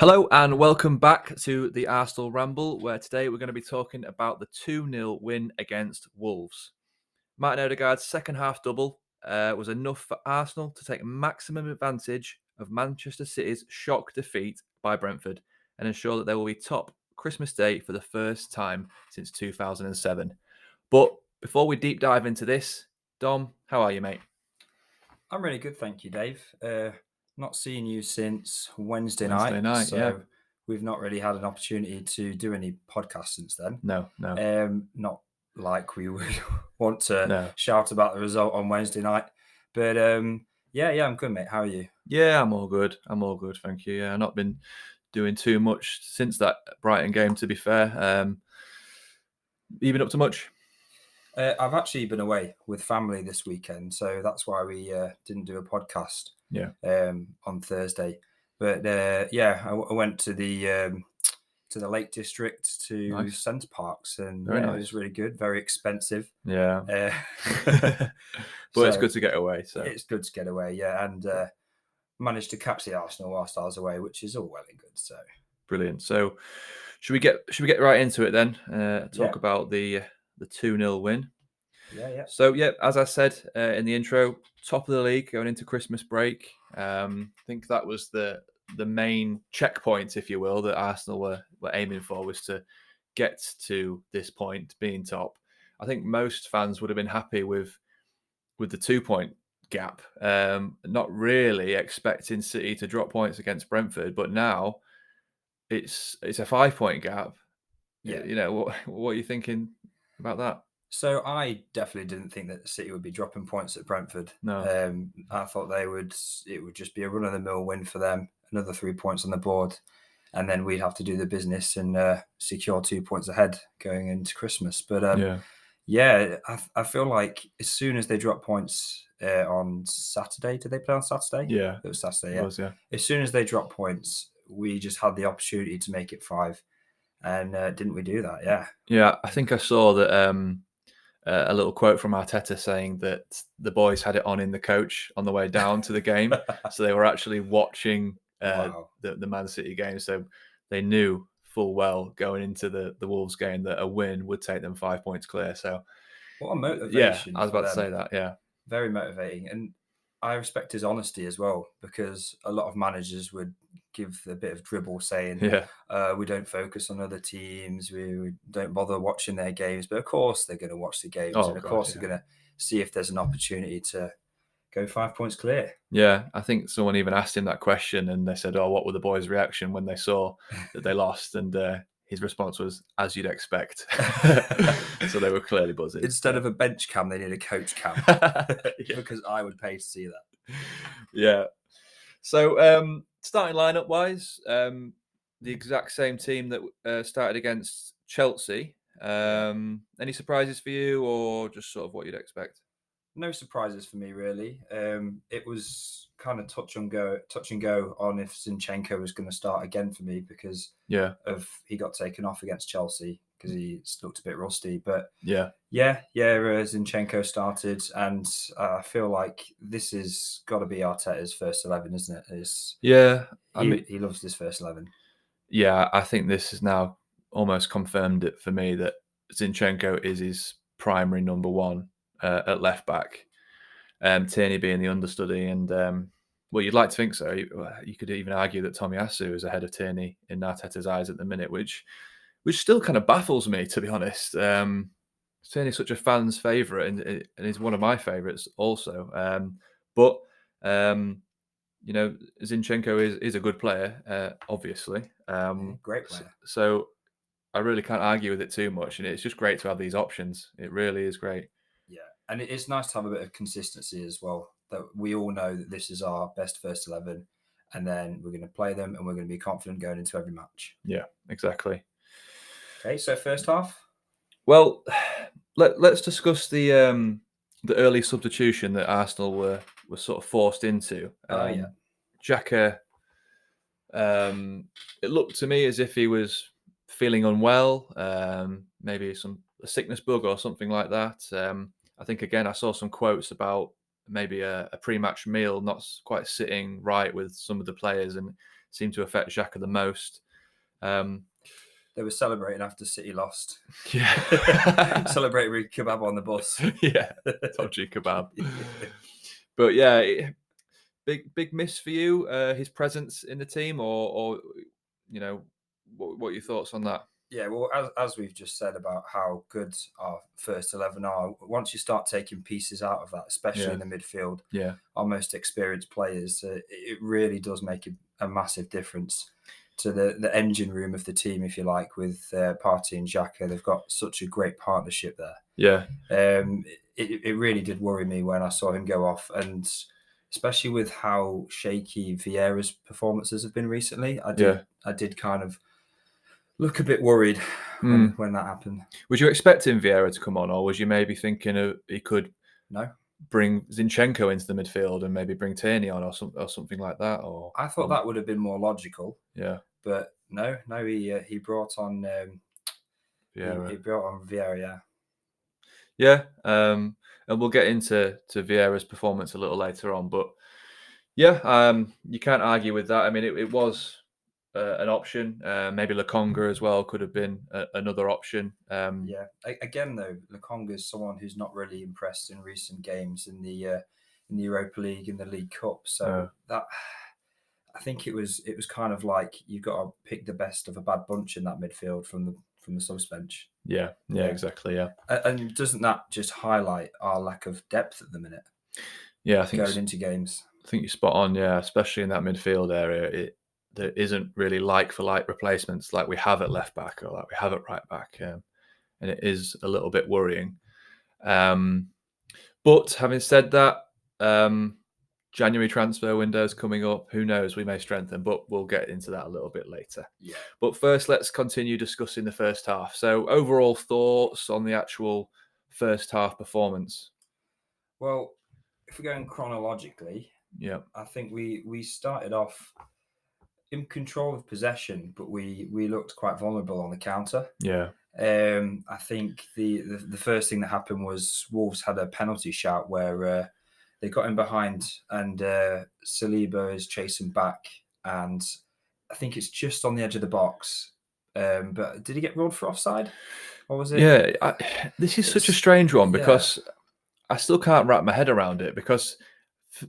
Hello and welcome back to the Arsenal Ramble, where today we're going to be talking about the 2-0 win against Wolves. Martin Odegaard's second half double was enough for Arsenal to take maximum advantage of Manchester City's shock defeat by Brentford and ensure that they will be top Christmas Day for the first time since 2007. But before we deep dive into this, Dom, how are you, mate? I'm really good, thank you, Dave. Not seen you since Wednesday night, so yeah. we've not really had an opportunity to do any podcasts since then. No. Not like we would want to No. shout about the result on Wednesday night, but yeah, I'm good, mate. How are you? Yeah, I'm all good. Thank you. Yeah, I've not been doing too much since that Brighton game, to be fair. You been up to much? I've actually been away with family this weekend, so that's why we didn't do a podcast. Yeah. On Thursday, but I went to the Lake District to Nice. Centre Parks, and Very It nice. was really good. Very expensive, Yeah. but It's good to get away. So it's good to get away. Yeah, and managed to catch the Arsenal whilst I was away, which is all well and good. So brilliant. So should we get right into it then? Talk about the 2-0 win. Yeah. So yeah, as I said in the intro, top of the league going into Christmas break. I think that was the main checkpoint, if you will, that Arsenal were aiming for, was to get to this point, being top. I think most fans would have been happy with the 2-point gap, not really expecting City to drop points against Brentford, but now it's a 5-point gap. Yeah. You know, what are you thinking about that? So I definitely didn't think that City would be dropping points at Brentford. No. I thought it would just be a run of the mill win for them, another 3 points on the board, and then we'd have to do the business and secure 2 points ahead going into Christmas. But I feel like as soon as they drop points on Saturday, did they play on Saturday? Yeah, It was Saturday. it was, yeah. As soon as they drop points, we just had the opportunity to make it 5, and didn't we do that? Yeah. Yeah, I think I saw that a little quote from Arteta saying that the boys had it on in the coach on the way down to the game, so they were actually watching Wow. the Man City game, so they knew full well going into the Wolves game that a win would take them 5 points clear. So What a motivation! I was for about to them. say that. Yeah, Very motivating, and I respect his honesty as well, because a lot of managers would give a bit of dribble saying, yeah, we don't focus on other teams, we don't bother watching their games, but of course they're going to watch the games, Oh, and of God, course yeah. they're going to see if there's an opportunity to go 5 points clear. Yeah, I think someone even asked him that question, and they said, "Oh, what were the boys' reaction when they saw that they lost?" And his response was, "As you'd expect." So they were clearly buzzing. Instead of a bench cam, they need a coach cam, Yeah. because I would pay to see that. Yeah. So starting lineup wise, the exact same team that started against Chelsea. Any surprises for you, or just sort of what you'd expect? No surprises for me, really. It was kind of touch and go on if Zinchenko was going to start again for me, because Yeah, he got taken off against Chelsea because he looked a bit rusty. But yeah, Zinchenko started, and I feel like this has got to be Arteta's first 11, isn't it? yeah. I mean, He loves this first 11. yeah, I think this has now almost confirmed it for me that Zinchenko is his primary number one at left back. Tierney being the understudy, and well, you'd like to think so. You could even argue that Tomiyasu is ahead of Tierney in Arteta's eyes at the minute, which still kind of baffles me, to be honest. Tierney's such a fan's favourite, and he's one of my favourites also. But you know, Zinchenko is a good player, obviously. Great player. So I really can't argue with it too much, and it's just great to have these options. It really is great. Yeah, and it's nice to have a bit of consistency as well. That we all know that this is our best first 11, and then we're going to play them, and we're going to be confident going into every match. Yeah, exactly. Okay, so first half. Well, let's discuss the early substitution that Arsenal were sort of forced into. Xhaka, it looked to me as if he was feeling unwell, maybe a sickness bug or something like that. I think again I saw some quotes about maybe a pre-match meal not quite sitting right with some of the players, and seemed to affect Xhaka the most. They were celebrating after City lost. Yeah. Celebrating with kebab on the bus. Yeah, dodgy kebab. But yeah, big miss for you, his presence in the team, or what are your thoughts on that? Yeah, well, as we've just said about how good our first 11 are, once you start taking pieces out of that, especially in the midfield, our most experienced players, it really does make a massive difference to the engine room of the team, if you like, with Partey and Xhaka. They've got such a great partnership there. Yeah. It really did worry me when I saw him go off, and especially with how shaky Vieira's performances have been recently. I did kind of look a bit worried when that happened. Was you expecting Vieira to come on, or was you maybe thinking he could bring Zinchenko into the midfield and maybe bring Tierney on or something like that? Or I thought that would have been more logical. Yeah. But no, he brought on Vieira. He brought on Vieira. Yeah. And we'll get into Vieira's performance a little later on, but yeah, you can't argue with that. I mean, it was an option. Maybe Lokonga as well could have been another option. Yeah. Again, though, Lokonga is someone who's not really impressed in recent games in the Europa League and the League Cup. So that, I think it was kind of like you've got to pick the best of a bad bunch in that midfield from the subs bench. Yeah, exactly. Yeah, and doesn't that just highlight our lack of depth at the minute? Yeah, I think going into games. I think you're spot on. Yeah, especially in that midfield area, there isn't really like for like replacements like we have at left back or like we have at right back, and it is a little bit worrying. But having said that, January transfer windows coming up. Who knows? We may strengthen, but we'll get into that a little bit later. Yeah. But first, let's continue discussing the first half. So, overall thoughts on the actual first half performance? Well, if we're going chronologically, I think we started off in control of possession, but we looked quite vulnerable on the counter. Yeah. I think the first thing that happened was Wolves had a penalty shout where they got in behind and Saliba is chasing back, and I think it's just on the edge of the box. But did he get ruled for offside? Or was it? Yeah, this is such a strange one because I still can't wrap my head around it, because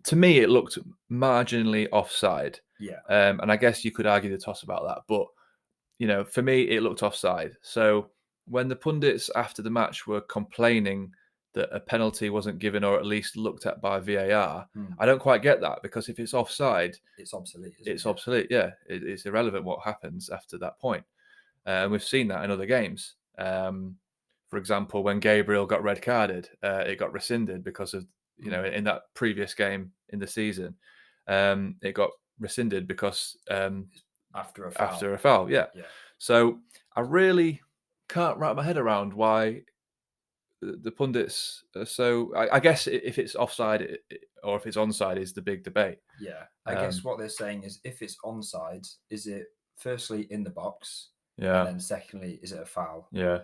to me it looked marginally offside. Yeah. And I guess you could argue the toss about that, but for me it looked offside. So when the pundits after the match were complaining that a penalty wasn't given or at least looked at by VAR, I don't quite get that, because if it's offside, it's obsolete. It's obsolete. Yeah, it's irrelevant what happens after that point. And we've seen that in other games. For example, when Gabriel got red carded, it got rescinded because of in that previous game in the season, it got rescinded because after a foul. Yeah. So I really can't wrap my head around why the pundits are so. I guess if it's offside or if it's onside is the big debate. Yeah, I guess what they're saying is if it's onside, is it firstly in the box? Yeah. And then secondly, is it a foul? Yeah.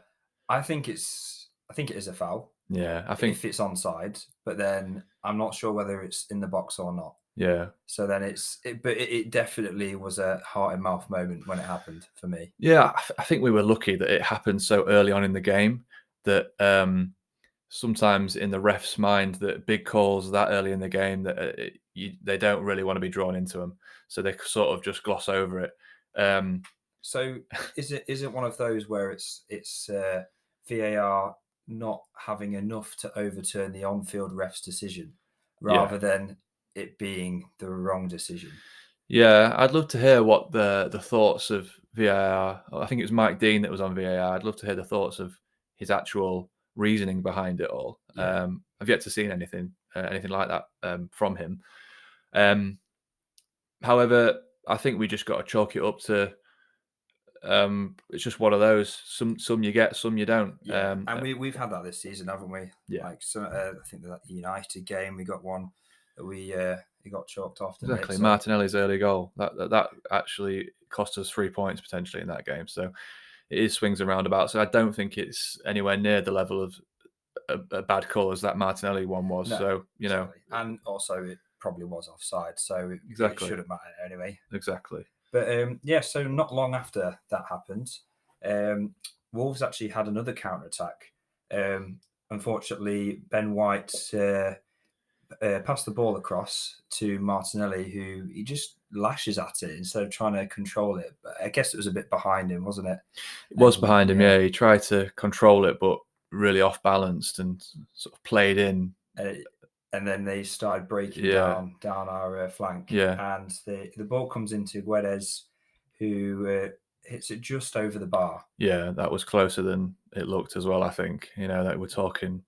I think it is a foul. Yeah, I think if it's onside, but then I'm not sure whether it's in the box or not. Yeah. So then it definitely was a heart and mouth moment when it happened for me. Yeah, I think we were lucky that it happened so early on in the game that sometimes in the ref's mind that big calls that early in the game that they don't really want to be drawn into them, so they sort of just gloss over it. So is it one of those where it's VAR not having enough to overturn the on-field ref's decision rather than it being the wrong decision? Yeah, I'd love to hear what the thoughts of VAR. I think it was Mike Dean that was on VAR. I'd love to hear the thoughts of his actual reasoning behind it all. Yeah. I've yet to see anything like that from him. However, I think we just got to chalk it up to it's just one of those. Some you get, some you don't. Yeah. And we've had that this season, haven't we? Yeah. Like I think that United game, we got one that we got chalked off. Exactly. Martinelli's early goal that actually cost us 3 points potentially in that game. So it is swings and roundabouts. So I don't think it's anywhere near the level of a bad call as that Martinelli one was. No, so exactly. And also it probably was offside, so it shouldn't matter anyway. Exactly. But so not long after that happened, Wolves actually had another counter-attack. Unfortunately, Ben White passed the ball across to Martinelli, who he just lashes at it instead of trying to control it. But I guess it was a bit behind him, wasn't it? It was behind him, yeah. He tried to control it, but really off-balanced and sort of played in. And then they started breaking down our flank. Yeah. And the ball comes into Guedes, who hits it just over the bar. Yeah, that was closer than it looked as well, I think. That we're talking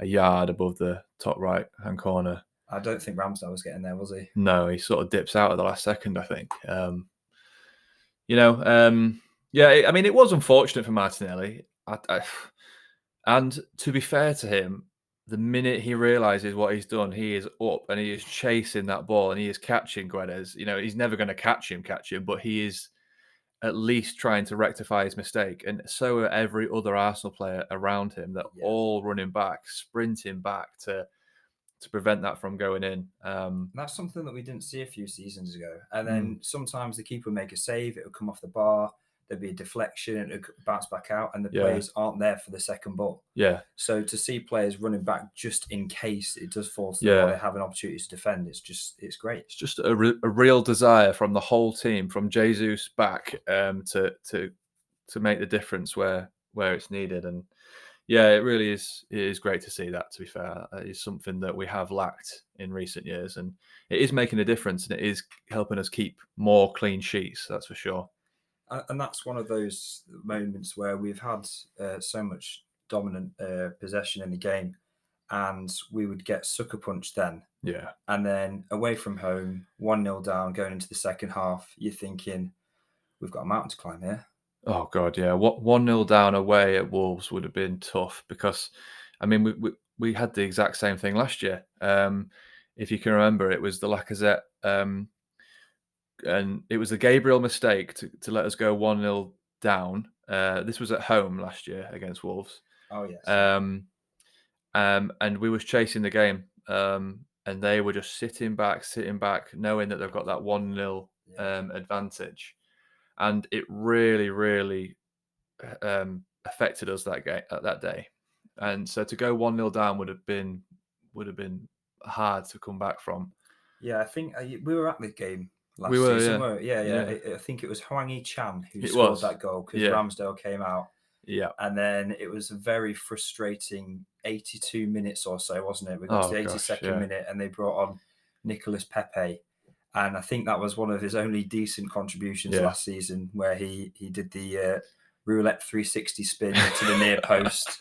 a yard above the top right-hand corner. I don't think Ramsdale was getting there, was he? No, he sort of dips out at the last second, I think. Yeah, I mean, it was unfortunate for Martinelli. And to be fair to him, the minute he realises what he's done, he is up and he is chasing that ball and he is catching Guedes. He's never going to catch him, but he is at least trying to rectify his mistake. And so are every other Arsenal player around him. They're all running back, sprinting back to prevent that from going in. That's something that we didn't see a few seasons ago. And then sometimes the keeper would make a save, it would come off the bar, there'd be a deflection, it would bounce back out, and the players aren't there for the second ball. Yeah. So to see players running back just in case it does fall through or they have an opportunity to defend, it's great. It's just a real desire from the whole team, from Jesus back, to make the difference where it's needed. And yeah, it really is. It is great to see that. To be fair, it is something that we have lacked in recent years, and it is making a difference, and it is helping us keep more clean sheets. That's for sure. And that's one of those moments where we've had so much dominant possession in the game, and we would get sucker punched then. Yeah. And then away from home, 1-0 down, going into the second half, you're thinking, we've got a mountain to climb here. Oh God, yeah. 1-0 down away at Wolves would have been tough because, I mean, we had the exact same thing last year. If you can remember, it was the Lacazette, and it was a Gabriel mistake to let us go 1-0 down. This was at home last year against Wolves. Oh yes. And we was chasing the game, and they were just sitting back, knowing that they've got that 1-0 advantage. And it really, really affected us that day. And so to go 1-0 down would have been hard to come back from. Yeah, I think we were at the game last season. Yeah. I think it was Hwang Hee-chan who scored that goal because Ramsdale came out. Yeah. And then it was a very frustrating 82 minutes or so, wasn't it? We got to the 82nd minute and they brought on Nicolas Pepe. And I think that was one of his only decent contributions last season, where he did the roulette 360 spin to the near post.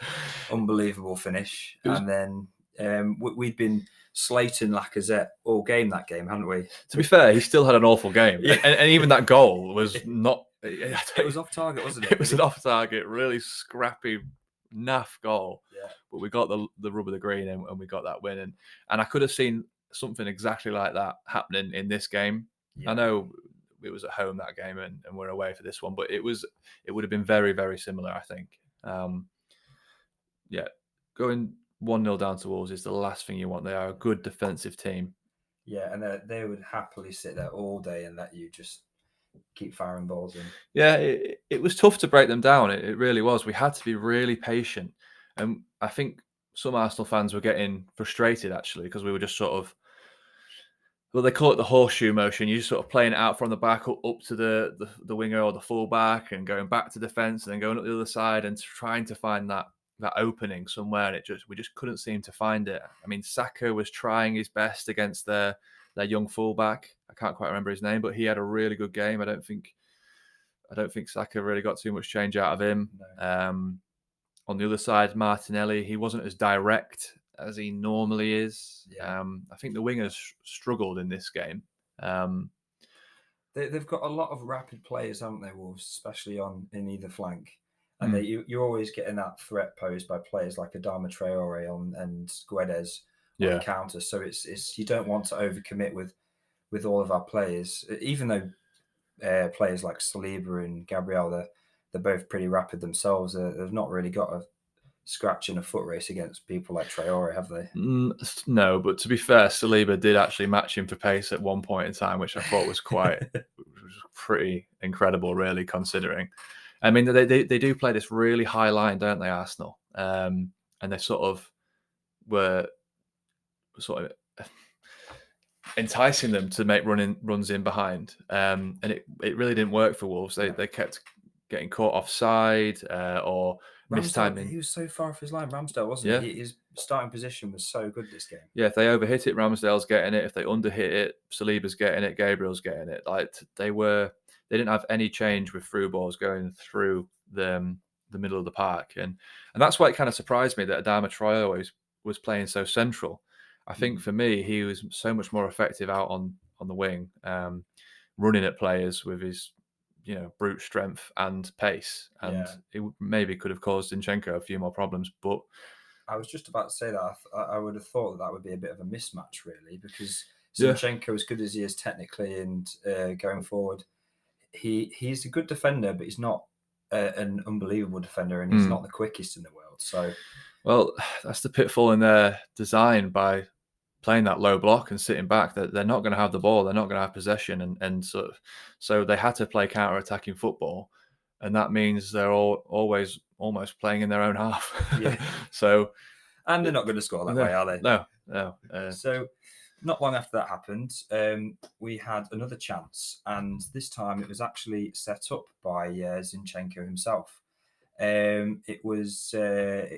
Unbelievable finish. And then we'd been slating Lacazette all game that game, hadn't we? To be fair, he still had an awful game. And even that goal was not... It was off target, wasn't it? It was an off target, really scrappy, naff goal. Yeah. But we got the rub of the green and we got that win. And I could have seen something exactly like that happening in this game. I know it was at home that game and we're away for this one, but it would have been very, very similar, I think. Going 1-0 down to Wolves is the last thing you want. They are a good defensive team. Yeah, and they would happily sit there all day and let you just keep firing balls in. Yeah, it was tough to break them down. It really was. We had to be really patient. And I think some Arsenal fans were getting frustrated, actually, because we were just sort of... Well, they call it the horseshoe motion. You're just sort of playing it out from the back up to the winger or the fullback and going back to defence and then going up the other side and trying to find that opening somewhere. And we just couldn't seem to find it. I mean, Saka was trying his best against their young fullback. I can't quite remember his name, but he had a really good game. I don't think Saka really got too much change out of him. No. On the other side, Martinelli, he wasn't as direct as he normally is. I think the wingers struggled in this game. They've got a lot of rapid players, haven't they, Wolves, especially in either flank. And you're always getting that threat posed by players like Adama Traore and Guedes on the counter. So it's you don't want to overcommit with all of our players, even though players like Saliba and Gabriel, they're both pretty rapid themselves. They've not really got scratching a foot race against people like Traore, have they? No, but to be fair, Saliba did actually match him for pace at one point in time, which I thought was pretty incredible, really, considering. I mean, they do play this really high line, don't they, Arsenal? And they were enticing them to make runs in behind, and it really didn't work for Wolves. They kept getting caught offside or mistiming. He was so far off his line, Ramsdale, wasn't he? His starting position was so good this game. Yeah, if they overhit it, Ramsdale's getting it. If they underhit it, Saliba's getting it. Gabriel's getting it. Like they didn't have any change with through balls going through the middle of the park, and that's why it kind of surprised me that Adama Traore was playing so central. I think for me, he was so much more effective out on the wing, running at players with his brute strength and pace, and it maybe could have caused Zinchenko a few more problems. But I was just about to say that I would have thought that would be a bit of a mismatch, really, because Zinchenko, as good as he is technically and going forward, he's a good defender, but he's not an unbelievable defender, and he's not the quickest in the world. So, well, that's the pitfall in their design by playing that low block and sitting back. They're not going to have the ball. They're not going to have possession, and so they had to play counter-attacking football, and that means they're always almost playing in their own half. Yeah. And they're not going to score that way, are they? No. So, not long after that happened, we had another chance, and this time it was actually set up by Zinchenko himself. It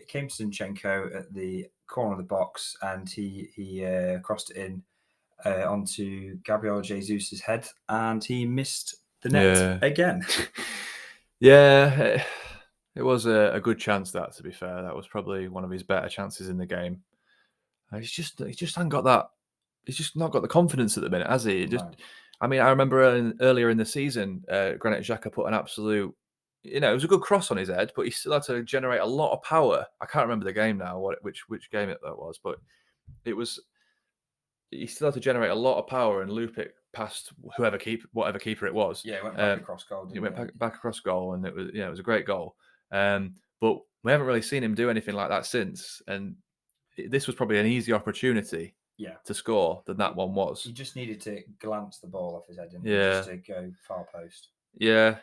came to Zinchenko at the corner of the box, and he crossed it in onto Gabriel Jesus's head, and he missed the net again. Yeah, it was a good chance. That, to be fair, that was probably one of his better chances in the game. He just hasn't got that. He's just not got the confidence at the minute, has he? I mean, I remember earlier in the season, Granit Xhaka put an absolute. It was a good cross on his head, but he still had to generate a lot of power. I can't remember the game now, which game that was, but it was. He still had to generate a lot of power and loop it past whatever keeper it was. Yeah, it went back across goal. It went back across goal, and it was a great goal. But we haven't really seen him do anything like that since, and this was probably an easier opportunity. To score than that one was. He just needed to glance the ball off his head and just to go far post. Yeah.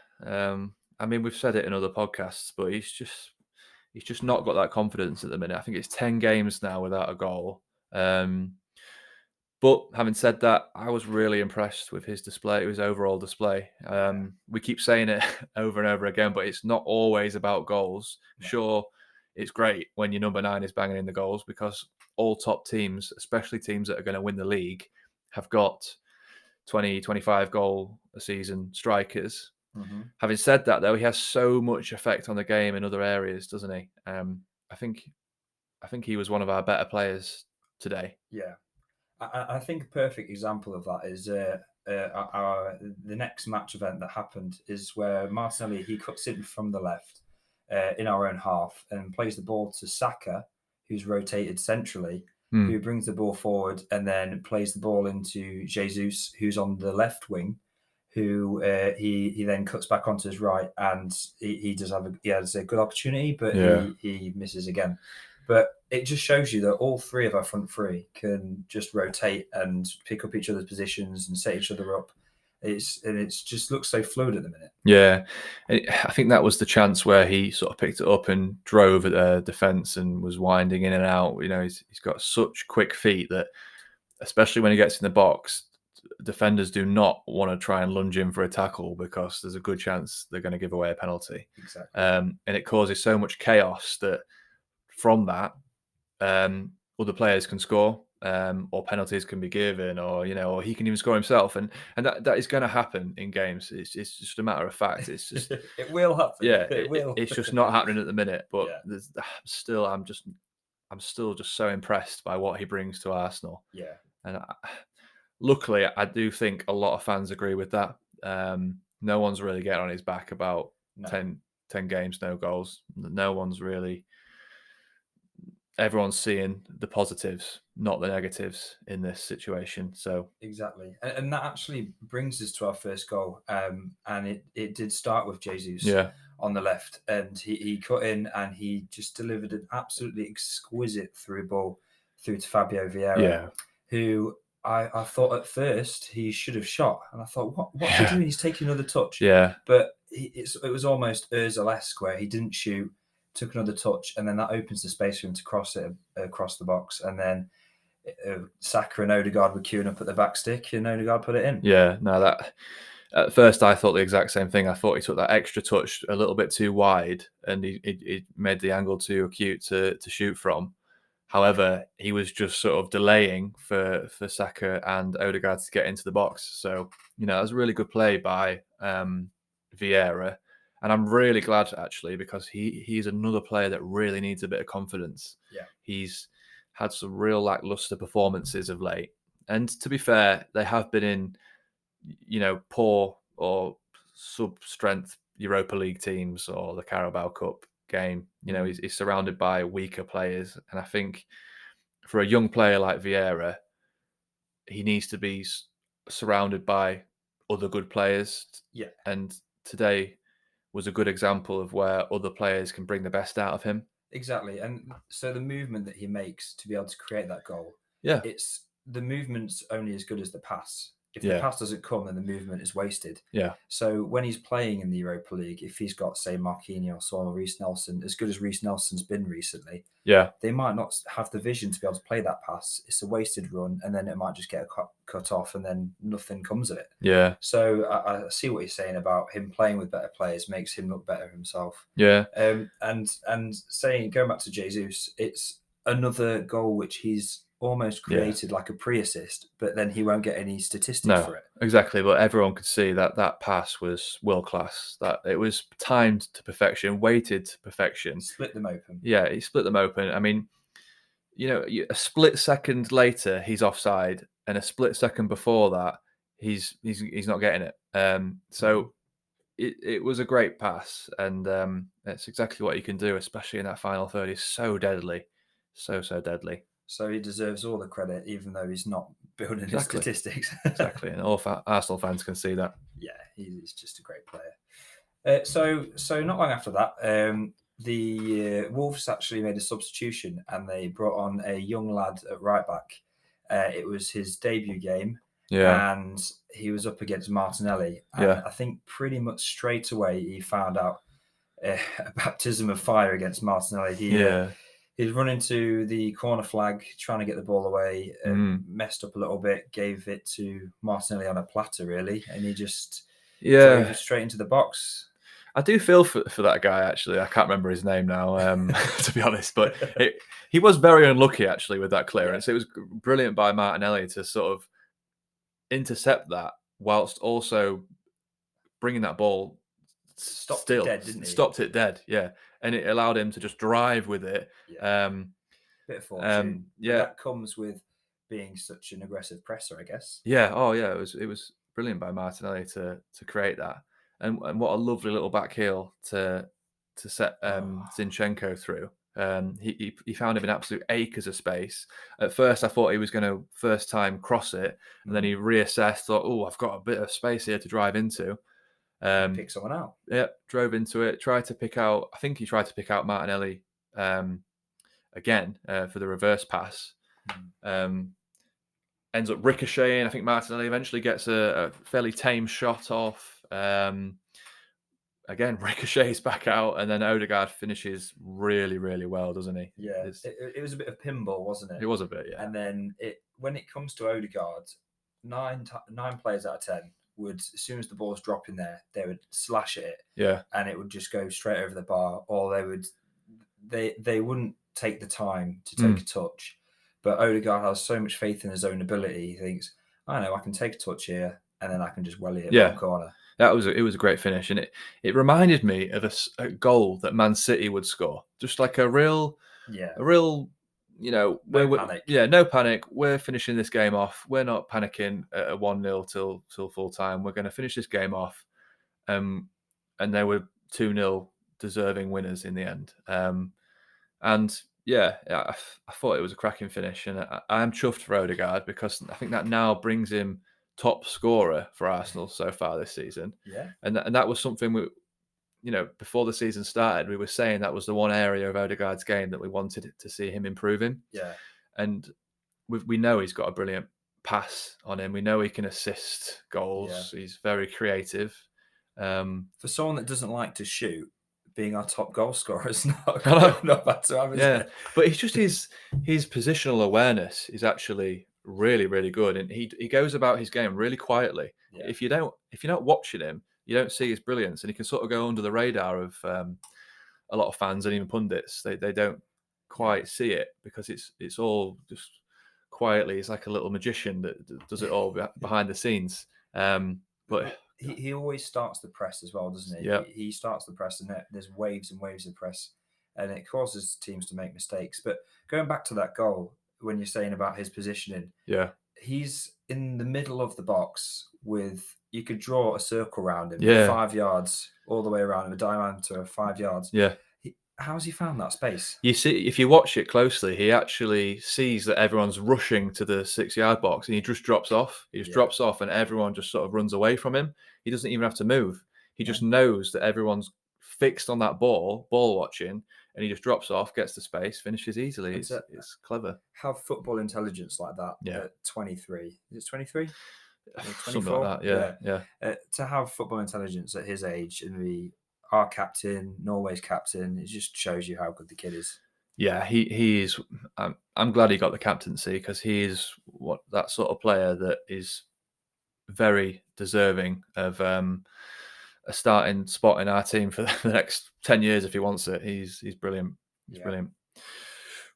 I mean, we've said it in other podcasts, but he's just not got that confidence at the minute. I think it's 10 games now without a goal. But having said that, I was really impressed with his overall display. We keep saying it over and over again, but it's not always about goals. No. Sure, it's great when your number 9 is banging in the goals, because all top teams, especially teams that are going to win the league, have got 20, 25 goal a season strikers. Mm-hmm. Having said that, though, he has so much effect on the game in other areas, doesn't he? I think he was one of our better players today. Yeah. I think a perfect example of that is the next match event that happened is where Martinelli, he cuts in from the left in our own half and plays the ball to Saka, who's rotated centrally, who brings the ball forward and then plays the ball into Jesus, who's on the left wing, who he then cuts back onto his right, and he has a good opportunity, but he misses again. But it just shows you that all three of our front three can just rotate and pick up each other's positions and set each other up. It's just looks so fluid at the minute. Yeah, I think that was the chance where he sort of picked it up and drove at the defence and was winding in and out. He's got such quick feet that, especially when he gets in the box, defenders do not want to try and lunge in for a tackle, because there's a good chance they're going to give away a penalty. Exactly. And it causes so much chaos that from that, other players can score, or penalties can be given, or or he can even score himself, and that is going to happen in games. It's just a matter of fact. It's just it will happen. Yeah, it will. It's just not happening at the minute. But I'm still just so impressed by what he brings to Arsenal. Yeah, and luckily, I do think a lot of fans agree with that. No one's really getting on his back about 10 games, no goals. No one's really everyone's seeing the positives, not the negatives in this situation. So exactly, and that actually brings us to our first goal. And it did start with Jesus on the left, and he cut in and he just delivered an absolutely exquisite through ball through to Fabio Vieira, who I thought at first he should have shot, and I thought, what's he doing? He's taking another touch. But it was almost Ozil-esque where he didn't shoot, took another touch, and then that opens the space for him to cross it across the box, and then Saka and Odegaard were queuing up at the back stick, and Odegaard put it in. Yeah, no, that at first I thought the exact same thing. I thought he took that extra touch a little bit too wide, and he made the angle too acute to shoot from. However, he was just sort of delaying for Saka and Odegaard to get into the box. So, that was a really good play by Vieira. And I'm really glad, actually, because he's another player that really needs a bit of confidence. Yeah. He's had some real lackluster performances of late. And to be fair, they have been in, poor or sub-strength Europa League teams or the Carabao Cup game. He's surrounded by weaker players. And I think for a young player like Vieira, he needs to be surrounded by other good players. Yeah. And today was a good example of where other players can bring the best out of him. Exactly. And so the movement that he makes to be able to create that goal, it's the movement's only as good as the pass. If the pass doesn't come, then the movement is wasted. Yeah. So when he's playing in the Europa League, if he's got, say, Marquinhos or Reece Nelson, as good as Reece Nelson's been recently, they might not have the vision to be able to play that pass. It's a wasted run, and then it might just get cut off, and then nothing comes of it. Yeah. So I see what you're saying about him playing with better players makes him look better himself. Yeah. And going back to Jesus, it's another goal which he's almost created like a pre-assist, but then he won't get any statistics for it. Exactly, but everyone could see that pass was world class. That it was timed to perfection, weighted to perfection. Split them open. Yeah, he split them open. I mean, a split second later he's offside, and a split second before that he's not getting it. So it was a great pass, and it's exactly what you can do, especially in that final third. He's so deadly, so deadly. So he deserves all the credit, even though he's not building his statistics. Exactly, and all Arsenal fans can see that. Yeah, he's just a great player. So not long after that, the Wolves actually made a substitution, and they brought on a young lad at right back. It was his debut game, and he was up against Martinelli. And I think pretty much straight away he found out a baptism of fire against Martinelli. He'd run into the corner flag, trying to get the ball away, messed up a little bit, gave it to Martinelli on a platter, really, and he just drove it straight into the box. I do feel for that guy, actually. I can't remember his name now, to be honest, but he was very unlucky, actually, with that clearance. It was brilliant by Martinelli to sort of intercept that whilst also bringing that ball stopped it dead, and it allowed him to just drive with it. Bit of fortune. That comes with being such an aggressive presser, I guess. It was brilliant by Martinelli to create that, and what a lovely little back heel to set Zinchenko through. He found him in absolute acres of space. At first, I thought he was going to first time cross it, and then he reassessed. Thought, "Oh, I've got a bit of space here to drive into." Pick someone out. Yeah, drove into it. Tried to pick out. I think he tried to pick out Martinelli again for the reverse pass. Ends up ricocheting. I think Martinelli eventually gets a fairly tame shot off. Again, ricochets back out, and then Odegaard finishes really, really well, doesn't he? Yeah, it was a bit of pinball, wasn't it? It was a bit, yeah. And then when it comes to Odegaard, 9 players out of 10 would, as soon as the ball's dropping there, they would slash at it, and it would just go straight over the bar, or they wouldn't take the time to take a touch. But Odegaard has so much faith in his own ability. He thinks, I know I can take a touch here, and then I can just welly it one corner. It was a great finish, and it reminded me of a goal that Man City would score, just like a real, no panic. No panic. We're finishing this game off. We're not panicking at a 1-0 till full time. We're going to finish this game off, and they were 2-0 deserving winners in the end. And Yeah, I thought it was a cracking finish, and I am chuffed for Odegaard because I think that now brings him top scorer for Arsenal so far this season. Yeah. And that was something before the season started, we were saying that was the one area of Odegaard's game that we wanted to see him improving. Yeah. And we know he's got a brilliant pass on him. We know he can assist goals. He's very creative. For someone that doesn't like to shoot, being our top goal scorer is not bad to have, is it? But it's just his positional awareness is actually really, really good, and he goes about his game really quietly. Yeah. If you're not watching him, you don't see his brilliance, and he can sort of go under the radar of a lot of fans and even pundits. They don't quite see it because it's all just quietly. He's like a little magician that does it all behind the scenes. But he always starts the press as well, doesn't he? Yeah. He starts the press, and there's waves and waves of press, and it causes teams to make mistakes. But going back to that goal, when you're saying about his positioning, he's in the middle of the box with, you could draw a circle around him, 5 yards all the way around him, a diameter of 5 yards. Yeah. How's he found that space? You see, if you watch it closely, he actually sees that everyone's rushing to the 6-yard box, and he just drops off. He just drops off, and everyone just sort of runs away from him. He doesn't even have to move. He just knows that everyone's fixed on that ball watching, and he just drops off, gets the space, finishes easily. It's clever. Have football intelligence like that at 23. Is it 23? Something like that, yeah. To have football intelligence at his age and be our captain, Norway's captain, it just shows you how good the kid is. Yeah, he is. I'm glad he got the captaincy because he is that sort of player that is very deserving of a starting spot in our team for the next 10 years if he wants it. He's brilliant. He's brilliant.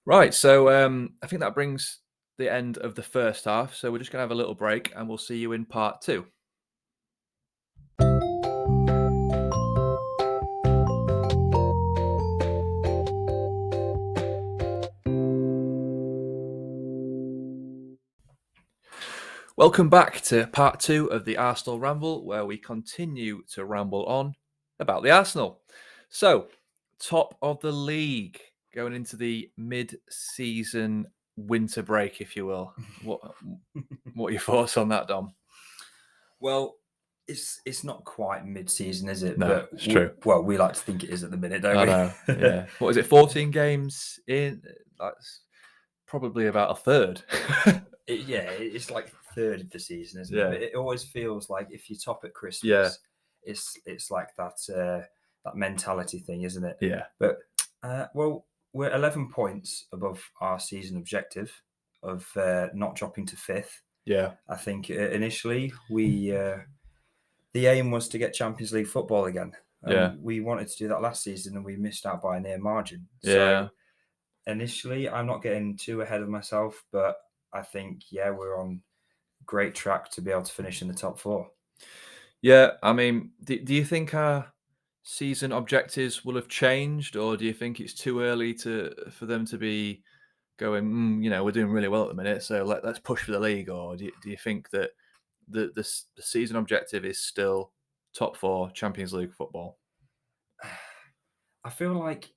Right, so I think that brings the end of the first half. So we're just going to have a little break, and we'll see you in part 2. Welcome back to part 2 of the Arsenal Ramble, where we continue to ramble on about the Arsenal. So, top of the league, going into the mid-season winter break, if you will. What are your thoughts on that, Dom? Well, it's not quite mid-season, is it? No, but it's true. Well, we like to think it is at the minute, don't we? I know, yeah. What is it, 14 games in? That's probably about a third. It's like third of the season, isn't it? But it always feels like if you top at Christmas, it's like that mentality thing, isn't it? Yeah. But well, we're 11 points above our season objective of not dropping to 5th. Yeah. I think initially the aim was to get Champions League football again. We wanted to do that last season, and we missed out by a near margin. So initially, I'm not getting too ahead of myself, but I think, we're on great track to be able to finish in the top 4. Yeah, I mean, do you think our season objectives will have changed, or do you think it's too early for them to be going, we're doing really well at the minute, so let's push for the league, or do you think that the season objective is still top 4 Champions League football? I feel like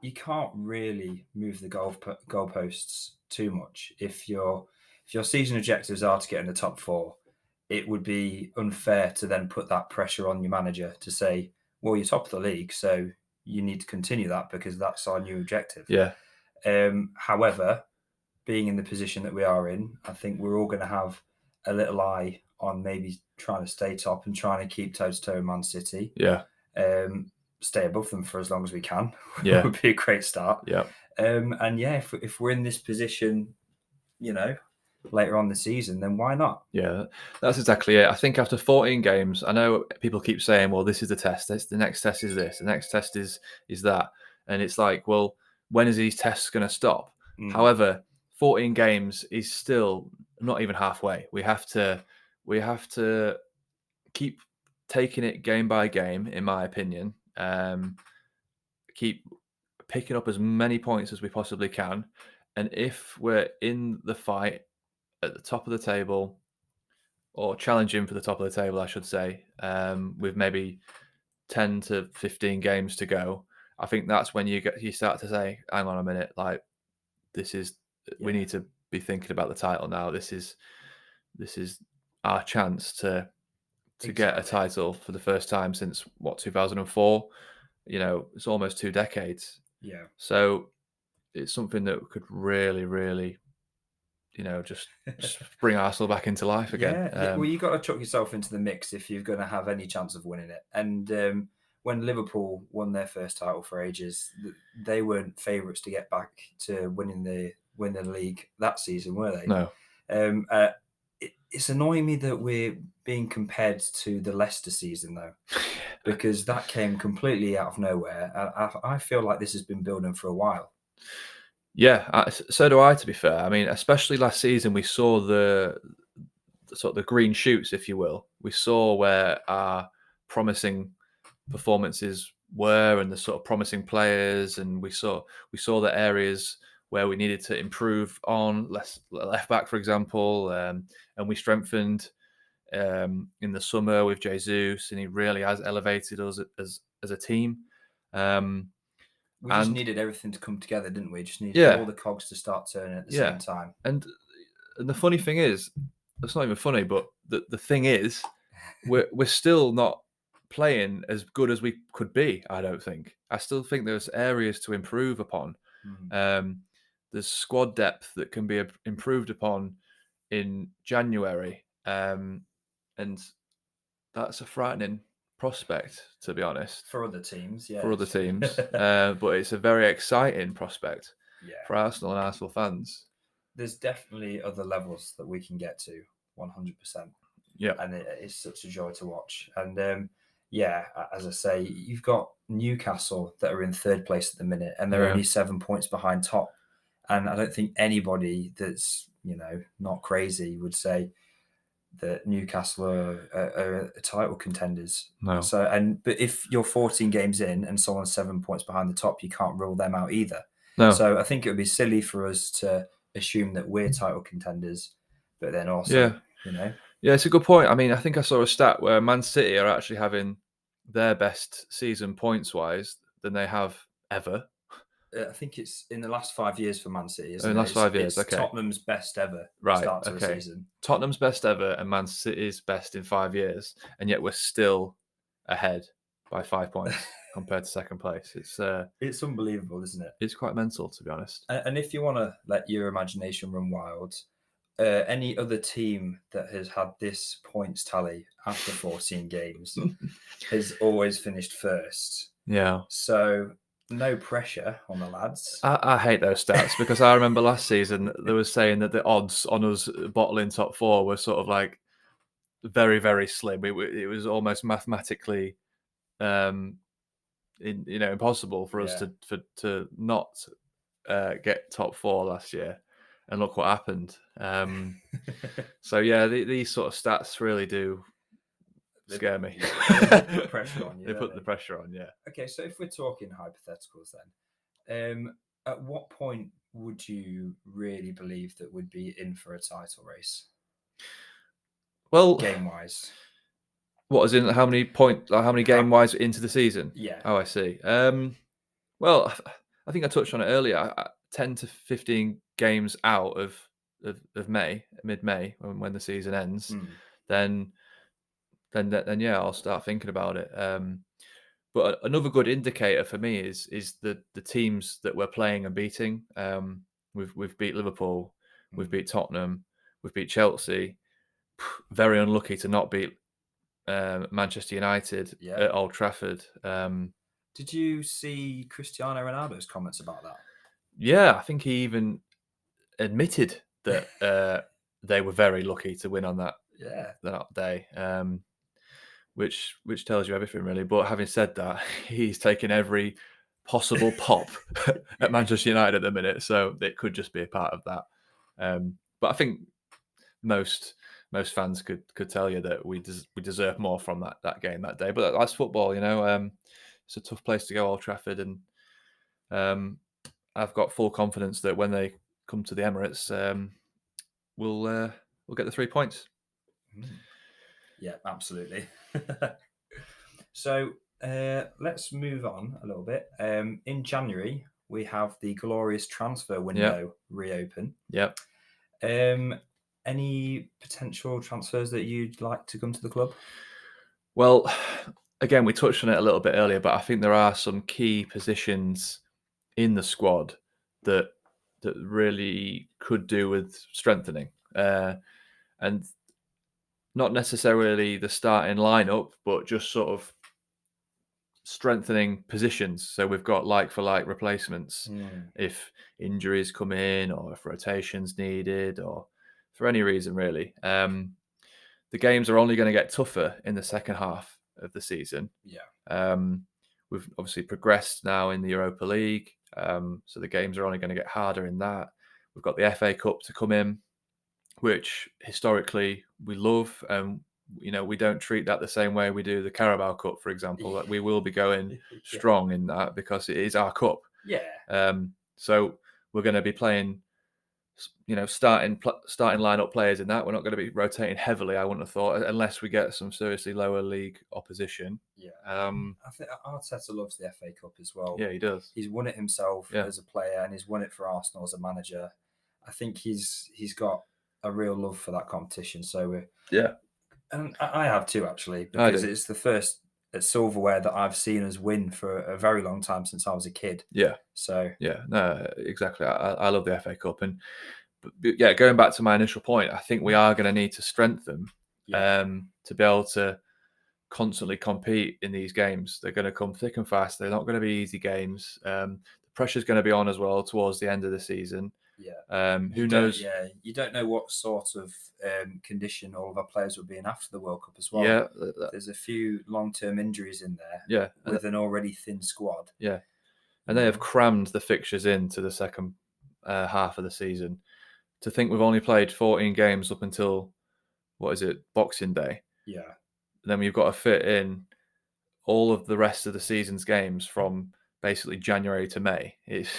you can't really move the goalposts too much. If your season objectives are to get in the top 4, it would be unfair to then put that pressure on your manager to say, well, you're top of the league, so you need to continue that because that's our new objective. Yeah. However, being in the position that we are in, I think we're all going to have a little eye on maybe trying to stay top and trying to keep toe-to-toe in Man City. Yeah. Stay above them for as long as we can. Yeah. Would be a great start. Yeah. And if we're in this position, later on the season, then why not? Yeah, that's exactly it. I think after 14 games, I know people keep saying, well, this is the test. The next test is this. The next test is that. And it's like, well, when is these tests going to stop? However, 14 games is still not even halfway. We have to keep taking it game by game, in my opinion. Keep picking up as many points as we possibly can. And if we're in the fight at the top of the table, or challenging for the top of the table, I should say, with maybe 10 to 15 games to go, I think that's when you start to say, hang on a minute, like we need to be thinking about the title now. This is our chance to get a title for the first time since 2004. It's almost 2 decades. Yeah. So it's something that could really, really, just bring Arsenal back into life again. Yeah. Well, you got to chuck yourself into the mix if you're going to have any chance of winning it. And when Liverpool won their first title for ages, they weren't favourites to get back to win the league that season, were they? No. It's annoying me that we're being compared to the Leicester season, though, because that came completely out of nowhere. I feel like this has been building for a while. Yeah, so do I, to be fair. I mean, especially last season, we saw the sort of the green shoots, if you will. We saw where our promising performances were and the sort of promising players, and we saw the areas where we needed to improve on left back, for example, and we strengthened in the summer with Jesus, and he really has elevated us as a team. We just needed everything to come together, didn't we? Just needed all the cogs to start turning at the same time. And the funny thing is, it's not even funny, but the thing is, we're still not playing as good as we could be. I don't think. I still think there's areas to improve upon. There's squad depth that can be improved upon in January, and that's a frightening prospect, to be honest. For other teams, yeah. For other teams, but it's a very exciting prospect for Arsenal and Arsenal fans. There's definitely other levels that we can get to, 100%. Yeah, and it's such a joy to watch. And as I say, you've got Newcastle that are in third place at the minute, and they're only 7 points behind top. And I don't think anybody that's not crazy would say that Newcastle are title contenders. No. But if you're 14 games in and someone's 7 points behind the top, you can't rule them out either. No. So I think it would be silly for us to assume that we're title contenders, but then also, Yeah, it's a good point. I mean, I think I saw a stat where Man City are actually having their best season points-wise than they have ever. I think it's in the last 5 years for Man City, isn't it? In the last 5 years, it's okay. Tottenham's best ever start to the season. Tottenham's best ever and Man City's best in 5 years, and yet we're still ahead by 5 points compared to second place. It's unbelievable, isn't it? It's quite mental, to be honest. And if you want to let your imagination run wild, any other team that has had this points tally after 14 games has always finished first. Yeah. So no pressure on the lads. I hate those stats because I remember last season they were saying that the odds on us bottling top four were sort of like very, very slim. It was almost mathematically, impossible for us to not get top four last year. And look what happened. So yeah, these sort of stats really do scare me. They put pressure on you. They put the pressure on, yeah. Okay, so if we're talking hypotheticals then, at what point would you really believe that we'd be in for a title race? Well, game-wise. What, as in how many game-wise into the season? Yeah. Oh, I see. Well, I think I touched on it earlier. 10 to 15 games out of May, mid-May, when the season ends, then yeah, I'll start thinking about it. But another good indicator for me is the teams that we're playing and beating. We've beat Liverpool, we've beat Tottenham, we've beat Chelsea. Very unlucky to not beat Manchester United at Old Trafford. Did you see Cristiano Ronaldo's comments about that? Yeah, I think he even admitted that they were very lucky to win on that day. Which tells you everything, really. But having said that, he's taken every possible pop at Manchester United at the minute, so it could just be a part of that. But I think most fans could tell you that we deserve more from that game that day. But that's football, It's a tough place to go, Old Trafford, and I've got full confidence that when they come to the Emirates, we'll get the 3 points. Yeah, absolutely. So Let's move on a little bit. In January, we have the glorious transfer window reopen. Yep. Any potential transfers that you'd like to come to the club? Well, again, we touched on it a little bit earlier, but I think there are some key positions in the squad that really could do with strengthening, and not necessarily the starting lineup, but just sort of strengthening positions. So we've got like for like replacements if injuries come in, or if rotations needed, or for any reason really. The games are only going to get tougher in the second half of the season. Yeah. We've obviously progressed now in the Europa League, so the games are only going to get harder in that. We've got the FA Cup to come in, which historically we love, and we don't treat that the same way we do the Carabao Cup, for example. Like, we will be going strong in that because it is our cup. Yeah. So we're going to be playing, starting lineup players in that. We're not going to be rotating heavily, I wouldn't have thought, unless we get some seriously lower league opposition. Yeah. I think Arteta loves the FA Cup as well. Yeah, he does. He's won it himself as a player, and he's won it for Arsenal as a manager. I think he's got a real love for that competition. So and I have too, actually, because it's the first silverware that I've seen us win for a very long time, since I was a kid. Yeah. So no, exactly. I love the FA Cup, but yeah, going back to my initial point, I think we are going to need to strengthen to be able to constantly compete in these games. They're going to come thick and fast. They're not going to be easy games. The pressure's going to be on as well towards the end of the season. Yeah. Who knows? Yeah, you don't know what sort of condition all of our players will be in after the World Cup as well. Yeah, there's a few long-term injuries in there. Yeah, with an already thin squad. Yeah, and they have crammed the fixtures into the second half of the season. To think we've only played 14 games up until Boxing Day. Yeah. And then we've got to fit in all of the rest of the season's games from basically January to May. It's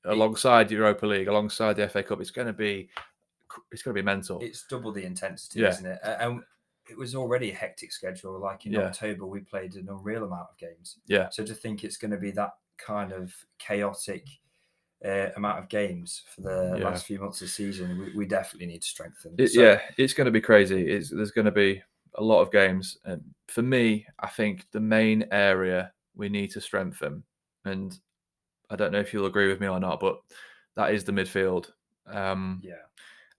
alongside Europa League, alongside the FA Cup. It's going to be mental. It's double the intensity, isn't it? And it was already a hectic schedule. Like in October, we played an unreal amount of games. Yeah. So to think it's going to be that kind of chaotic amount of games for the last few months of the season, we definitely need to strengthen. It's going to be crazy. There's going to be a lot of games, and for me, I think the main area we need to strengthen, and I don't know if you'll agree with me or not, but that is the midfield.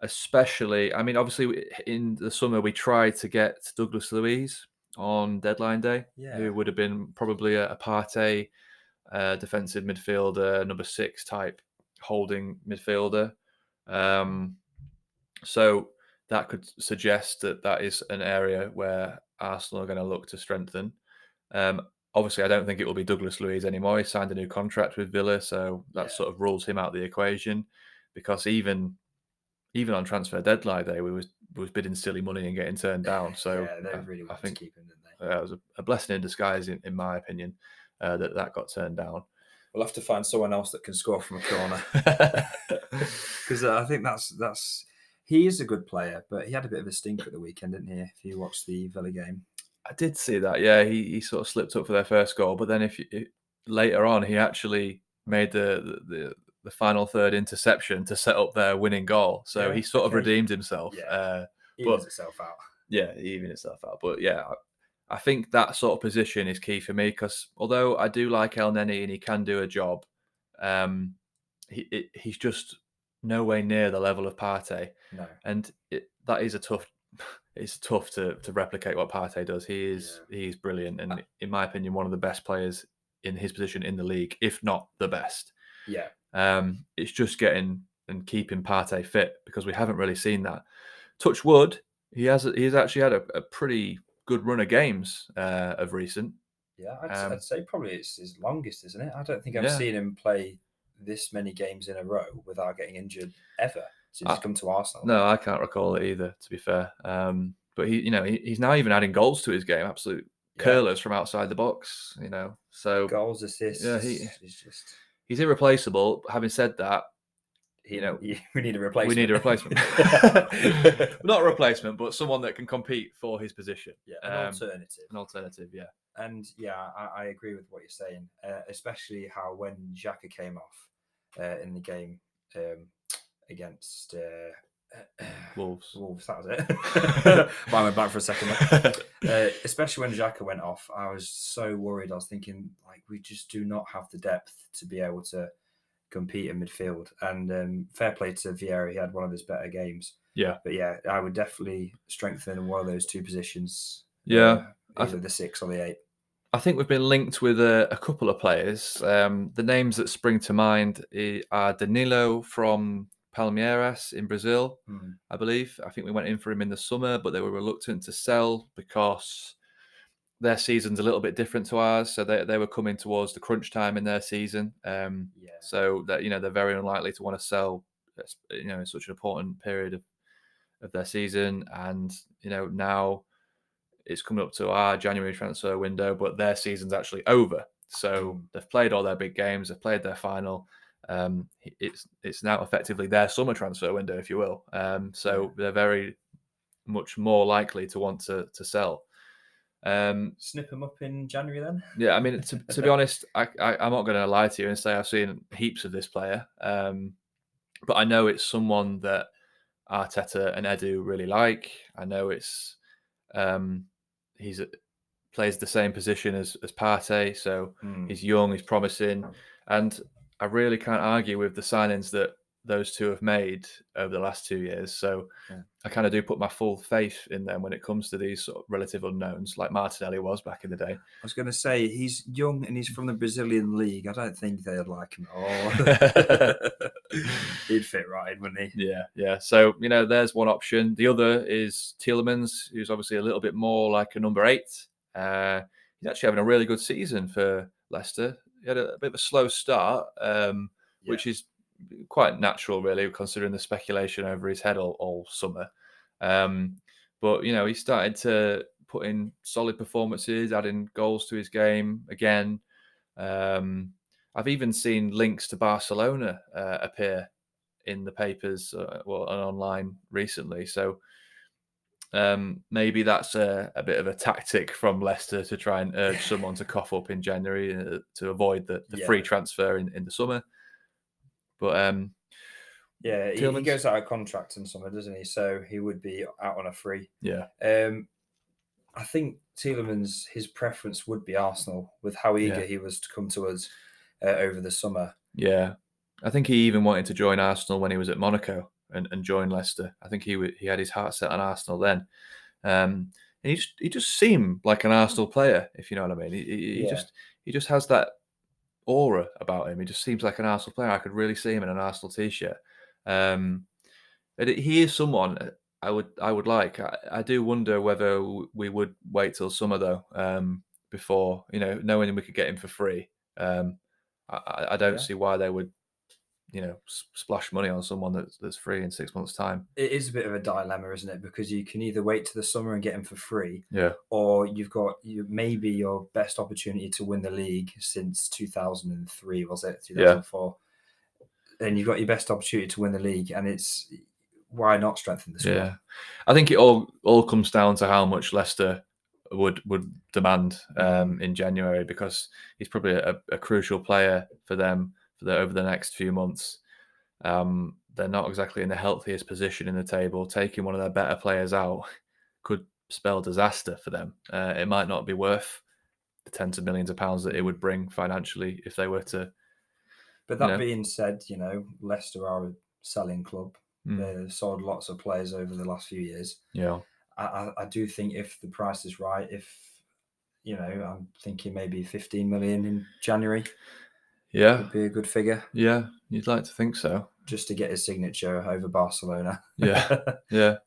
Especially, I mean, obviously in the summer we tried to get Douglas Luiz on deadline day, who would have been probably a Partey defensive midfielder, number 6 type holding midfielder. So that could suggest that is an area where Arsenal are going to look to strengthen. Obviously, I don't think it will be Douglas Luiz anymore. He signed a new contract with Villa, so that sort of rules him out of the equation. Because even on transfer deadline day, we was bidding silly money and getting turned down. So they really wanted to keep him, didn't they? It was a blessing in disguise, in my opinion, that got turned down. We'll have to find someone else that can score from a corner, because I think that's he is a good player, but he had a bit of a stinker at the weekend, didn't he? If you watched the Villa game, I did see that. Yeah, he sort of slipped up for their first goal, but then later on he actually made the final third interception to set up their winning goal. So he sort of redeemed himself. Evens itself out. Yeah, even itself out. But yeah, I think that sort of position is key for me, because although I do like El Neni and he can do a job, he's just no way near the level of Partey. No. And that is it's tough to replicate what Partey does. He is brilliant, and in my opinion, one of the best players in his position in the league, if not the best. Yeah. It's just getting and keeping Partey fit, because we haven't really seen that. Touch wood, he's actually had a pretty good run of games of recent. Yeah, I'd say probably it's his longest, isn't it? I don't think I've seen him play this many games in a row without getting injured ever since he's come to Arsenal. No, I can't recall it either, to be fair. But he's now even adding goals to his game, absolute curlers from outside the box. So goals, assists. Yeah, he's irreplaceable. Having said that, we need a replacement. We need a replacement. Not a replacement, but someone that can compete for his position. Yeah, an alternative. An alternative, yeah. And yeah, I agree with what you're saying, especially how when Xhaka came off in the game against Wolves. That was it. I went back for a second. Especially when Xhaka went off, I was so worried. I was thinking, like, we just do not have the depth to be able to compete in midfield. And fair play to Vieira, he had one of his better games. Yeah. But yeah, I would definitely strengthen one of those two positions. Yeah. Either the 6 or the 8. I think we've been linked with a couple of players. The names that spring to mind are Danilo from Palmeiras in Brazil, I believe. I think we went in for him in the summer, but they were reluctant to sell because their season's a little bit different to ours. So they were coming towards the crunch time in their season. So that they're very unlikely to want to sell in such an important period of their season. And now it's coming up to our January transfer window, but their season's actually over. So they've played all their big games, they've played their final. It's now effectively their summer transfer window, if you will. So they're very much more likely to want to sell. Snip them up in January then? Yeah, I mean, to be honest, I'm not going to lie to you and say I've seen heaps of this player. But I know it's someone that Arteta and Edu really like. I know it's he's plays the same position as Partey, so he's young, he's promising, and I really can't argue with the signings that those two have made over the last 2 years. So I kind of do put my full faith in them when it comes to these sort of relative unknowns, like Martinelli was back in the day. I was going to say, he's young and he's from the Brazilian league. I don't think they'd like him at all. He'd fit right in, wouldn't he? Yeah. So, there's one option. The other is Tielemans, who's obviously a little bit more like a number 8. He's actually having a really good season for Leicester. He had a bit of a slow start, which is quite natural, really, considering the speculation over his head all summer. But he started to put in solid performances, adding goals to his game again. I've even seen links to Barcelona appear in the papers and online recently. So maybe that's a bit of a tactic from Leicester to try and urge someone to cough up in January to avoid the free transfer in the summer. But he goes out of contract in summer, doesn't he? So he would be out on a free. Yeah. I think Tielemans, his preference would be Arsenal, with how eager he was to come to us over the summer. Yeah. I think he even wanted to join Arsenal when he was at Monaco and join Leicester. I think he had his heart set on Arsenal then. And he just seemed like an Arsenal player, if you know what I mean. He just has that aura about him. He just seems like an Arsenal player. I could really see him in an Arsenal t-shirt. He is someone I would like. I do wonder whether we would wait till summer though, before knowing we could get him for free. I don't see why they would splash money on someone that's free in 6 months' time. It is a bit of a dilemma, isn't it? Because you can either wait to the summer and get him for free, or you've got maybe your best opportunity to win the league since 2003, was it 2004? And you've got your best opportunity to win the league, and it's why not strengthen the squad? Yeah, I think it all comes down to how much Leicester would demand in January, because he's probably a crucial player for them over the next few months. They're not exactly in the healthiest position in the table. Taking one of their better players out could spell disaster for them. It might not be worth the tens of millions of pounds that it would bring financially if they were to. But that being said, Leicester are a selling club. They've sold lots of players over the last few years. Yeah, I do think if the price is right, I'm thinking maybe 15 million in January. Yeah, would be a good figure. Yeah, you'd like to think so. Just to get his signature over Barcelona. Yeah.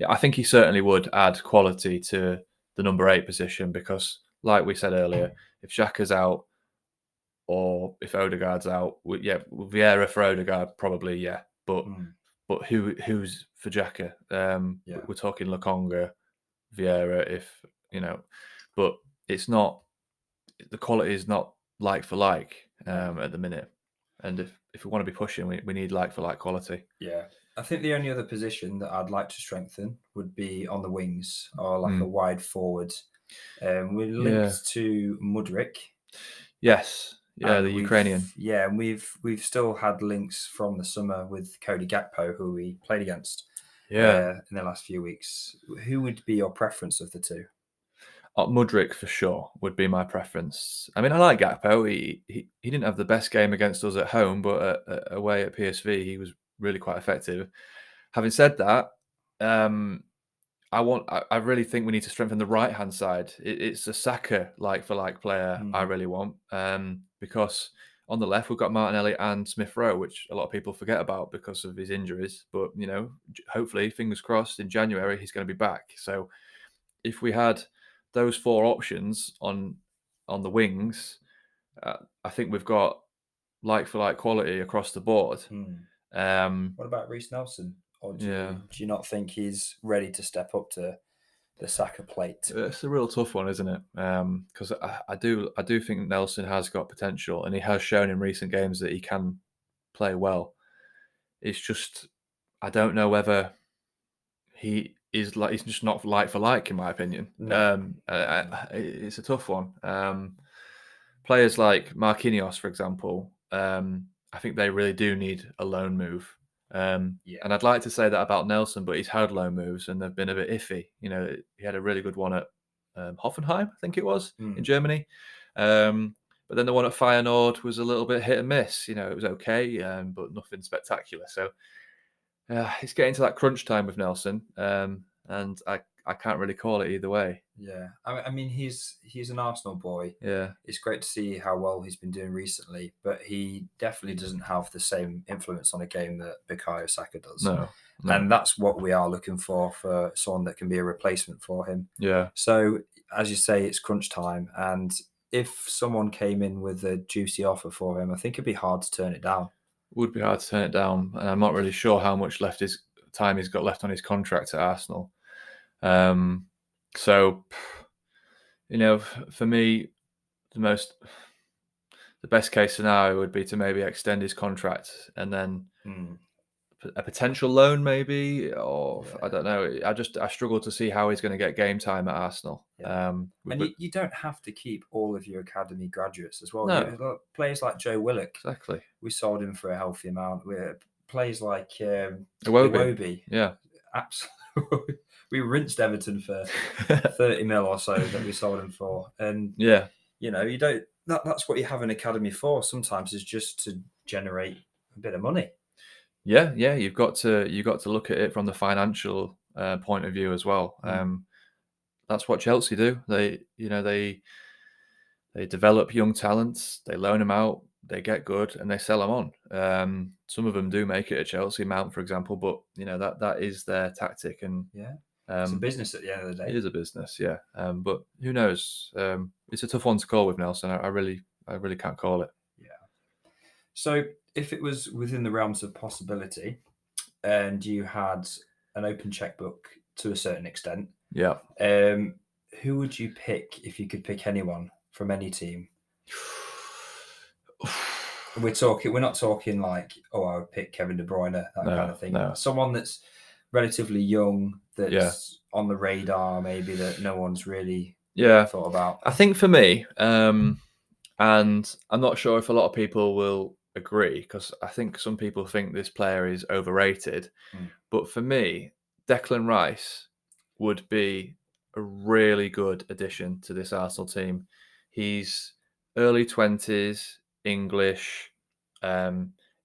I think he certainly would add quality to the number 8 position, because, like we said earlier, if Xhaka's out or if Odegaard's out, Vieira for Odegaard probably, but who's for Xhaka? We're talking Lokonga, Vieira, but it's not, the quality is not like for like at the minute. And if we want to be pushing, we need like for like quality. Yeah. I think the only other position that I'd like to strengthen would be on the wings or like a wide forward. We're linked to Mudryk. Yes. Yeah, the Ukrainian. Yeah, and we've still had links from the summer with Cody Gakpo, who we played against in the last few weeks. Who would be your preference of the two? Mudryk for sure would be my preference. I mean, I like Gakpo. He didn't have the best game against us at home, but away at PSV, he was really quite effective. Having said that, I really think we need to strengthen the right hand side. It's a Saka like for like player I really want, because on the left we've got Martinelli and Smith Rowe, which a lot of people forget about because of his injuries. But hopefully, fingers crossed, in January he's going to be back. So if we had those four options on the wings, I think we've got like for like quality across the board. What about Reece Nelson? Or do you not think he's ready to step up to the Saka plate? It's a real tough one, isn't it? Because I do think Nelson has got potential, and he has shown in recent games that he can play well. It's just I don't know whether he's just not like for like, in my opinion. No. It's a tough one. Players like Marquinhos, for example, I think they really do need a loan move. And I'd like to say that about Nelson, but he's had loan moves and they've been a bit iffy. He had a really good one at Hoffenheim, I think it was, in Germany. But then the one at Feyenoord was a little bit hit and miss. It was okay, but nothing spectacular. So it's getting to that crunch time with Nelson, and I can't really call it either way. Yeah, I mean he's an Arsenal boy. Yeah, it's great to see how well he's been doing recently, but he definitely doesn't have the same influence on a game that Bukayo Saka does. No. And that's what we are looking for someone that can be a replacement for him. Yeah. So as you say, it's crunch time, and if someone came in with a juicy offer for him, I think it'd be hard to turn it down. Would be hard to turn it down, and I'm not really sure how much time he's got left on his contract at Arsenal. So, for me, the best case scenario would be to maybe extend his contract and then a potential loan, maybe, or I don't know. I struggle to see how he's going to get game time at Arsenal. Yeah. You don't have to keep all of your academy graduates as well. No. Players like Joe Willock, exactly. We sold him for a healthy amount. Players like Iwobi. Yeah, absolutely. We rinsed Everton for 30 mil or so that we sold him for, and you don't. That's what you have an academy for. Sometimes is just to generate a bit of money. Yeah, you've got to look at it from the financial point of view as well. That's what Chelsea do. They develop young talents, they loan them out, they get good, and they sell them on. Some of them do make it at Chelsea, Mount, for example, but that is their tactic. And it's a business at the end of the day. It is a business, yeah. But who knows? It's a tough one to call with Nelson. I really can't call it. Yeah. So if it was within the realms of possibility, and you had an open checkbook to a certain extent, who would you pick if you could pick anyone from any team? We're not talking like, I would pick Kevin De Bruyne, that kind of thing. No. Someone that's relatively young, that's on the radar, maybe that no one's really thought about. I think for me, and I'm not sure if a lot of people will agree, because I think some people think this player is overrated. But for me, Declan Rice would be a really good addition to this Arsenal team. He's early 20s, English,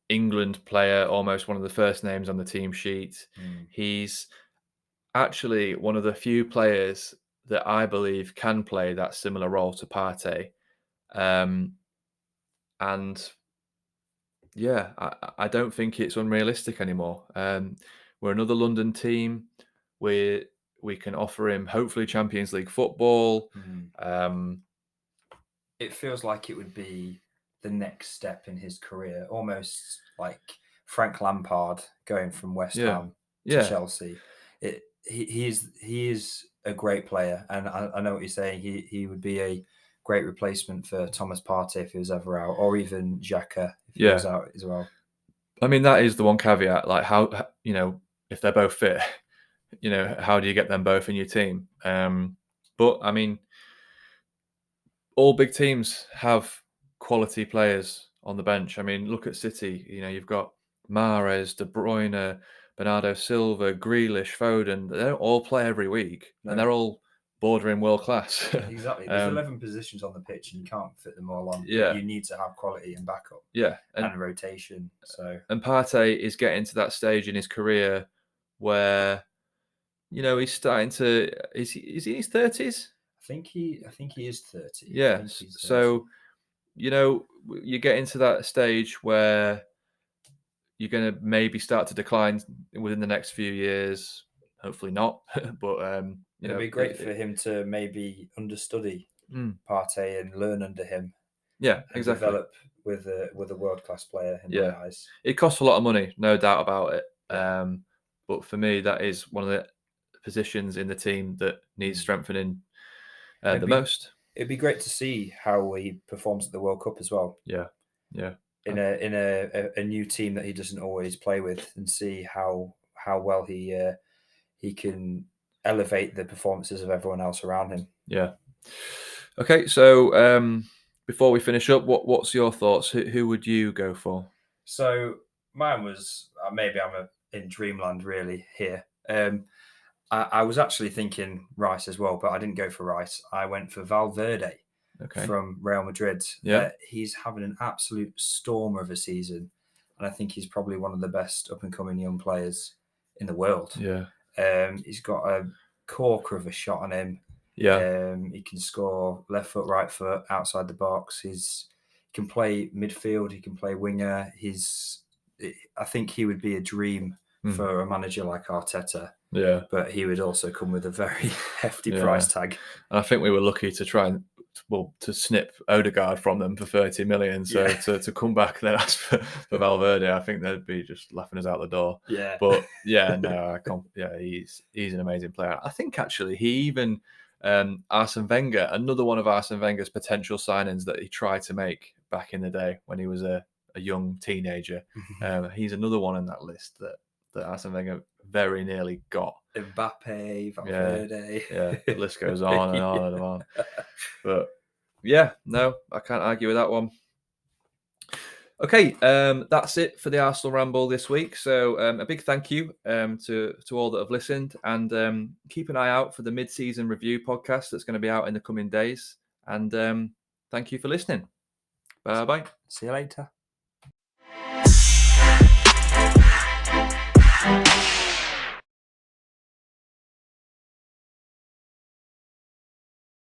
England player, almost one of the first names on the team sheet. He's actually one of the few players that I believe can play that similar role to Partey. And I don't think it's unrealistic anymore. We're another London team. We can offer him hopefully Champions League football. It feels like it would be the next step in his career, almost like Frank Lampard going from West Ham to Chelsea. He is a great player, and I know what you're saying. He would be a great replacement for Thomas Partey if he was ever out, or even Xhaka if he was out as well. I mean, that is the one caveat. Like, how, if they're both fit, how do you get them both in your team? But I mean, all big teams have quality players on the bench. I mean, look at City. You've got Mahrez, De Bruyne, Bernardo Silva, Grealish, Foden. They don't all play every week, and they're all bordering world class. Exactly. There's 11 positions on the pitch, and you can't fit them all on. Yeah. But you need to have quality and backup. Yeah, and rotation. And Partey is getting to that stage in his career where, he's starting to. Is he in his 30s? I think he is 30. Yeah. So, you get into that stage where you're going to maybe start to decline within the next few years. Hopefully not, but it'd be great for him to maybe understudy Partey and learn under him. Yeah, and exactly. Develop with a world-class player in my eyes. It costs a lot of money, no doubt about it. But for me, that is one of the positions in the team that needs strengthening the most. It'd be great to see how he performs at the World Cup as well. Yeah. In a new team that he doesn't always play with, and see how well he can elevate the performances of everyone else around him. Yeah. Okay, so before we finish up, what's your thoughts? Who would you go for? So mine was maybe I'm in dreamland really here. I was actually thinking Rice as well, but I didn't go for Rice. I went for Valverde from Real Madrid. Yeah, he's having an absolute storm of a season, and I think he's probably one of the best up and coming young players in the world. Yeah, he's got a corker of a shot on him. Yeah, he can score left foot, right foot, outside the box. He can play midfield. He can play winger. I think he would be a dream for a manager like Arteta. Yeah, but he would also come with a very hefty price tag. And I think we were lucky to try and to snip Odegaard from them for 30 million. So to come back and then ask for Valverde, I think they'd be just laughing us out the door. Yeah, but I can't. Yeah, he's an amazing player. I think actually he even Arsene Wenger, another one of Arsene Wenger's potential signings that he tried to make back in the day when he was a young teenager. He's another one in that list that Arsene Wenger very nearly got. Mbappe, Valverde. Yeah, the list goes on and on and on. But no, I can't argue with that one. Okay, that's it for the Arsenal Ramble this week. So a big thank you to all that have listened, and keep an eye out for the mid-season review podcast that's going to be out in the coming days. And thank you for listening. Bye-bye. See you later.